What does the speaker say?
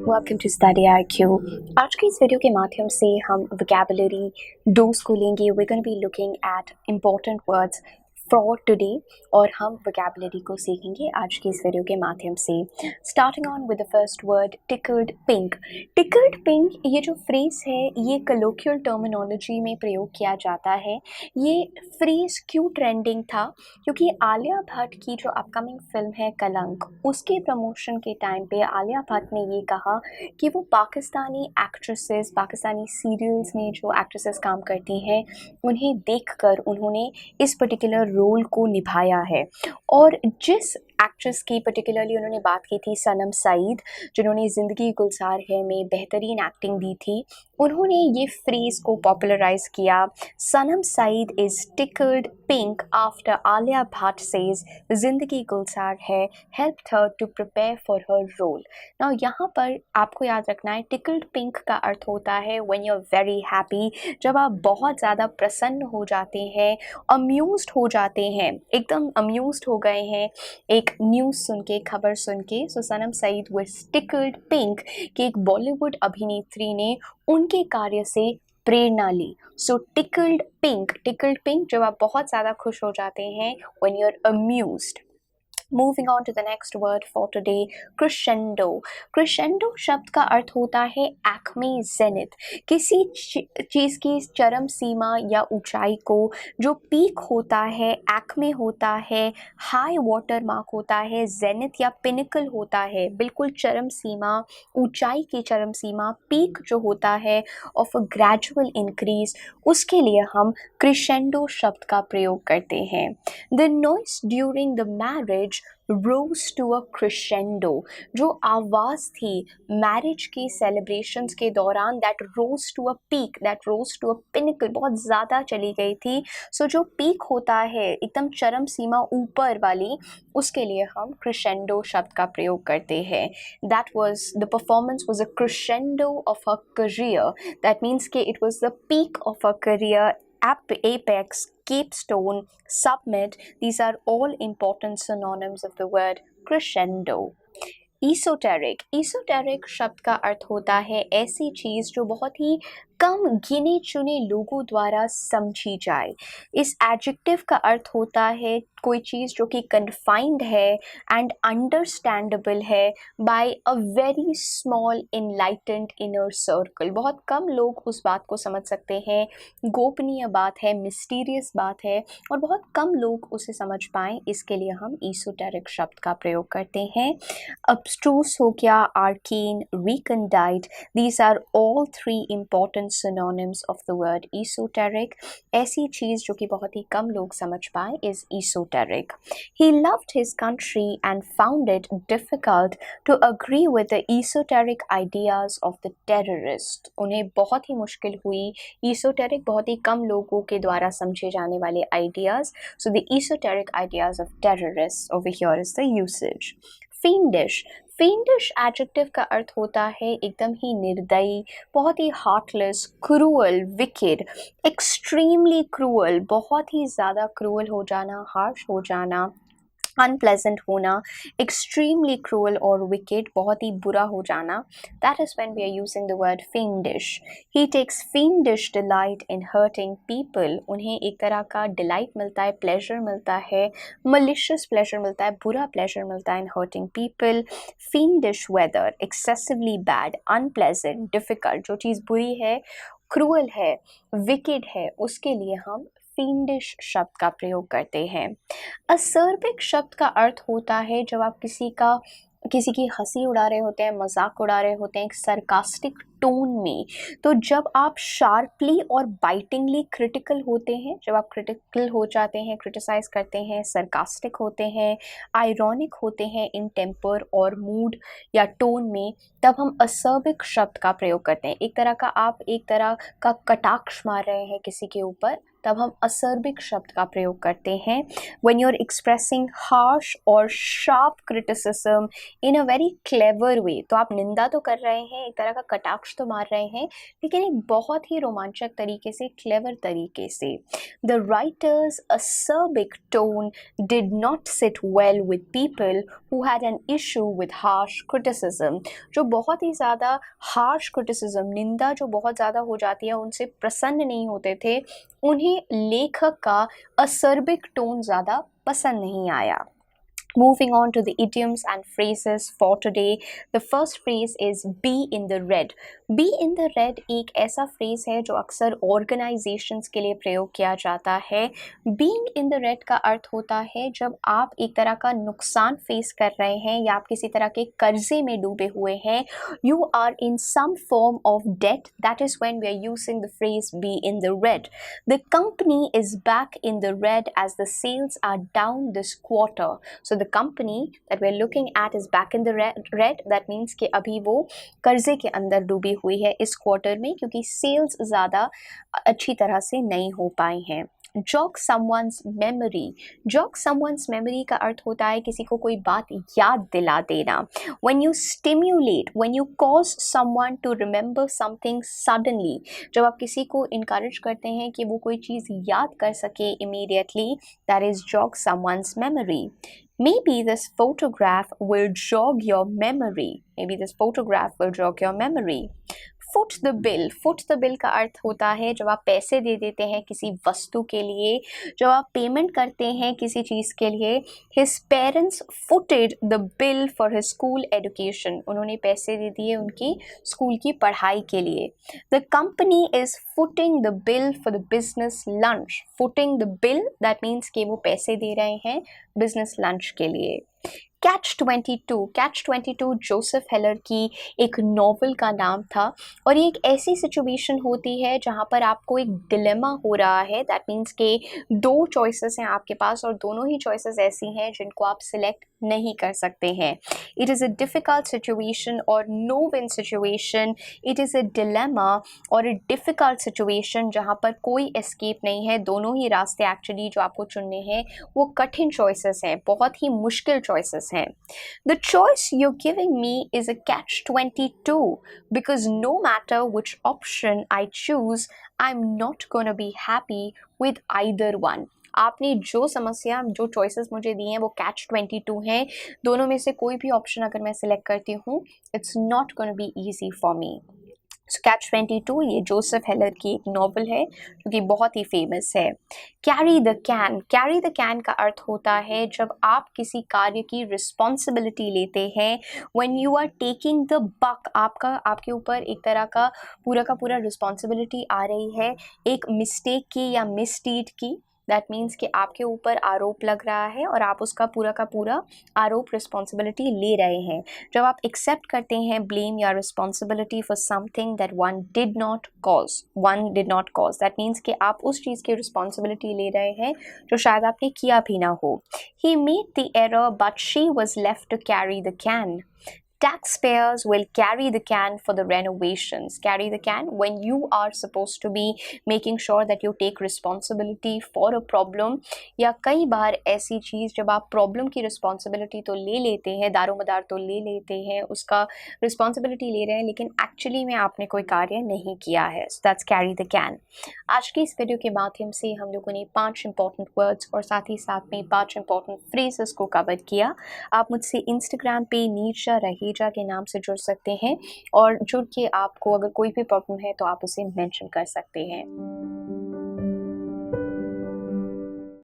Welcome to study IQ। आज की इस वीडियो के माध्यम से हम वोकैबुलरी डोज को लेंगे। We gonna be looking at important words for today और हम वोकैबुलरी को सीखेंगे आज की इस वीडियो के माध्यम से। Starting on with the first word tickled pink. Tickled pink ये जो फ्रेज है ये कलोक्यूल टर्मिनोलॉजी में प्रयोग किया जाता है। ये फ्रेज क्यों ट्रेंडिंग था? क्योंकि आलिया भट्ट की जो अपकमिंग फिल्म है कलंक, उसके प्रमोशन के टाइम पे आलिया भट्ट ने ये कहा कि वो पाकिस्तानी एक्ट्रेसेस, पाकिस्तानी सीरियल्स में जो एक्ट्रेसेस काम करती हैं उन्हें देखकर उन्होंने इस पर्टिकुलर रोल को निभाया है। और जिस एक्ट्रेस की पर्टिकुलरली उन्होंने बात की थी, सनम सईद, जिन्होंने ज़िंदगी गुलजार है में बेहतरीन एक्टिंग दी थी, उन्होंने ये फ्रेज़ को पॉपुलराइज किया। Sanam Saeed is tickled pink after Alia Bhatt says Zindagi Gulzar Hai helped her to prepare for her role. Now यहाँ पर आपको याद रखना है टिकल्ड पिंक का अर्थ होता है when you are very happy, जब आप बहुत ज़्यादा प्रसन्न हो जाते हैं, अम्यूज्ड हो जाते हैं, एकदम अम्यूज्ड हो गए हैं एक न्यूज़ सुन के, खबर सुन के। सो सनम सईद वाज टिकल्ड पिंक कि एक बॉलीवुड अभिनेत्री ने उनके कार्य से प्रेरणा ली। सो टिकल्ड पिंक जब आप बहुत ज़्यादा खुश हो जाते हैं, when you are amused. Moving on to the next word for today, crescendo. Crescendo शब्द का अर्थ होता है एक्मे, जेनिथ। किसी चीज़ की चरम सीमा या ऊंचाई को, जो पीक होता है, एक्मे होता है, हाई वाटर मार्क होता है, जेनिथ या पिनिकल होता है, बिल्कुल चरम सीमा, ऊंचाई की चरम सीमा, पीक जो होता है ऑफ अ ग्रेजुअल इंक्रीज, उसके लिए हम क्रेसेंडो शब्द का प्रयोग करते हैं। The noise during the marriage rose to a crescendo। जो आवाज़ थी मैरिज के सेलिब्रेशंस के दौरान, that rose to a peak, that rose to a pinnacle, बहुत ज़्यादा चली गई थी। सो जो पीक होता है, एकदम चरम सीमा ऊपर वाली, उसके लिए हम crescendo शब्द का प्रयोग करते हैं। That was the performance was a crescendo of her career। That means कि it was the peak of her career, apex, capstone, summit. These are all important synonyms of the word crescendo। Esoteric शब्द का अर्थ होता है ऐसी चीज़ जो बहुत ही कम गिने चुने लोगों द्वारा समझी जाए। इस एडजेक्टिव का अर्थ होता है कोई चीज़ जो कि कन्फाइंड है एंड अंडरस्टैंडेबल है by a very small enlightened inner circle. बहुत कम लोग उस बात को समझ सकते हैं, गोपनीय बात है, मिस्टीरियस बात है, और बहुत कम लोग उसे समझ पाएँ, इसके लिए हम ईसोटेरिक शब्द का प्रयोग करते हैं। Abstruse हो गया, arcane, recondite, these are all three important synonyms of the word esoteric। ऐसी चीज़ जो कि बहुत ही कम लोग समझ पाए is esoteric। He loved his country and found it difficult to agree with the esoteric ideas of the terrorist। उन्हें बहुत ही मुश्किल हुई, esoteric बहुत ही कम लोगों के द्वारा समझे जाने वाले ideas, so the esoteric ideas of terrorists over here is the usage। Fiendish adjective का अर्थ होता है एकदम ही निर्दयी, बहुत ही heartless, cruel, wicked, extremely cruel, बहुत ही ज़्यादा क्रूअल हो जाना, हार्श हो जाना, अनप्लेजेंट होना, एक्सट्रीमली क्रूअल और विकेड, बहुत ही बुरा हो जाना। That is when we are using the word fiendish. He takes fiendish delight in hurting people. उन्हें एक तरह का डिलाइट मिलता है, प्लेजर मिलता है, मलिशियस प्लेजर मिलता है, बुरा प्लेजर मिलता है in hurting people. Fiendish weather, excessively bad, unpleasant, difficult, जो चीज़ बुरी है, क्रूअल है, विकेड है, उसके लिए हम फिendish शब्द का प्रयोग करते हैं। असर्बिक शब्द का अर्थ होता है जब आप किसी की हंसी उड़ा रहे होते हैं, मजाक उड़ा रहे होते हैं एक सरकास्टिक टोन में। तो जब आप शार्पली और बाइटिंगली क्रिटिकल होते हैं, जब आप क्रिटिकल हो जाते हैं, क्रिटिसाइज करते हैं, सरकास्टिक होते हैं, आयरॉनिक होते हैं इन टेम्पर और मूड या टोन में, तब हम असर्बिक शब्द का प्रयोग करते हैं। एक तरह का कटाक्ष मार रहे हैं किसी के ऊपर, तब हम असर्बिक शब्द का प्रयोग करते हैं when you're expressing harsh or sharp criticism in a very clever way। तो आप निंदा तो कर रहे हैं, एक तरह का कटाक्ष तो मार रहे हैं, लेकिन एक बहुत ही रोमांचक तरीके से, क्लेवर तरीके से। The writer's acerbic tone did not sit well with people who had an issue with harsh criticism। जो बहुत ही ज़्यादा harsh criticism, निंदा जो बहुत ज़्यादा हो जाती है, उनसे प्रसन्न नहीं होते थे, उन्हें लेखक का acerbic tone ज़्यादा पसंद नहीं आया। Moving on to the idioms and phrases for today. The first phrase is be in the red. Be in the red एक ऐसा phrase है जो अक्सर organizations के लिए प्रयोग किया जाता है। Being in the red का अर्थ होता है जब आप एक तरह का नुकसान फेस कर रहे हैं या आप किसी तरह के कर्जे में डूबे हुए हैं। You are in some form of debt. That is when we are using the phrase be in the red. The company is back in the red as the sales are down this quarter. So the company that we're looking at is back in the red. That means कि अभी वो कर्जे के अंदर डूबी हुई है इस क्वार्टर में, क्योंकि सेल्स ज़्यादा अच्छी तरह से नहीं हो पाई हैं। Jog someone's memory. Jog someone's memory का अर्थ होता है किसी को कोई बात याद दिला देना। When you stimulate, when you cause someone to remember something suddenly, जब आप किसी को encourage करते हैं कि वो कोई चीज़ याद कर सके immediately, that is jog someone's memory. Maybe this photograph will jog your memory. Maybe this photograph will jog your memory. Foot the bill. Foot the bill का अर्थ होता है जब आप पैसे दे देते हैं किसी वस्तु के लिए, जब आप पेमेंट करते हैं किसी चीज़ के लिए। His parents footed the bill for his school education. उन्होंने पैसे दे दिए उनकी स्कूल की पढ़ाई के लिए। The company is footing the bill for the business lunch. Footing the bill, that means कि वो पैसे दे रहे हैं business lunch के लिए। Catch-22. Catch-22 जोसेफ हेलर की एक नॉवल का नाम था, और ये एक ऐसी सिचुएशन होती है जहाँ पर आपको एक डिलेमा हो रहा है। दैट मीन्स कि दो चॉइसेस हैं आपके पास और दोनों ही चॉइसेस ऐसी हैं जिनको आप सिलेक्ट नहीं कर सकते हैं। It is a difficult situation और no win situation. It is a dilemma और अ डिफ़िकल्ट सिचुएशन जहाँ पर कोई एस्केप नहीं है। दोनों ही रास्ते एक्चुअली जो आपको चुनने हैं वो कठिन चॉइसेस हैं, बहुत ही मुश्किल चॉइसेस हैं। The choice you're giving me is a catch-22 because no matter which option I choose, I'm not gonna be happy with either one. आपने जो समस्या, जो चॉइसेस मुझे दी हैं वो catch-22 हैं। दोनों में से कोई भी ऑप्शन अगर मैं सिलेक्ट करती हूँ, it's not gonna be easy for me. So Catch-22 ये जोसेफ हेलर की एक नॉवल है जो कि बहुत ही फेमस है। Carry the can. Carry the can का अर्थ होता है जब आप किसी कार्य की रिस्पॉन्सिबिलिटी लेते हैं। When you are taking the buck, आपके ऊपर एक तरह का पूरा रिस्पॉन्सिबिलिटी आ रही है एक मिस्टेक की या मिसडीड की। दैट मीन्स कि आपके ऊपर आरोप लग रहा है और आप उसका पूरा आरोप रिस्पॉन्सिबिलिटी ले रहे हैं। जब आप एक्सेप्ट करते हैं ब्लेम या responsibility for something that one did not cause, that means कि आप उस चीज़ की रिस्पॉन्सिबिलिटी ले रहे हैं जो शायद आपने किया भी ना हो। He made the error but she was left to carry the can. Taxpayers will carry the can for the renovations. Carry the can when you are supposed to be making sure that you take responsibility for a problem, या कई बार ऐसी चीज़ जब आप problem की responsibility तो ले लेते हैं, दारोमदार तो ले लेते हैं, उसका रिस्पॉन्सिबिलिटी ले रहे हैं, लेकिन एक्चुअली में आपने कोई कार्य नहीं किया है। So that's carry the can. आज की इस वीडियो के माध्यम से हम लोगों ने 5 इंपॉर्टेंट वर्ड्स और साथ ही साथ में 5 इंपॉर्टेंट फ्रेजेस को कवर किया। आप मुझसे इंस्टाग्राम पे नीरजा रहेजा के नाम से जुड़ सकते हैं और जुड़ के आपको अगर कोई भी प्रॉब्लम है तो आप उसे मेंशन कर सकते हैं।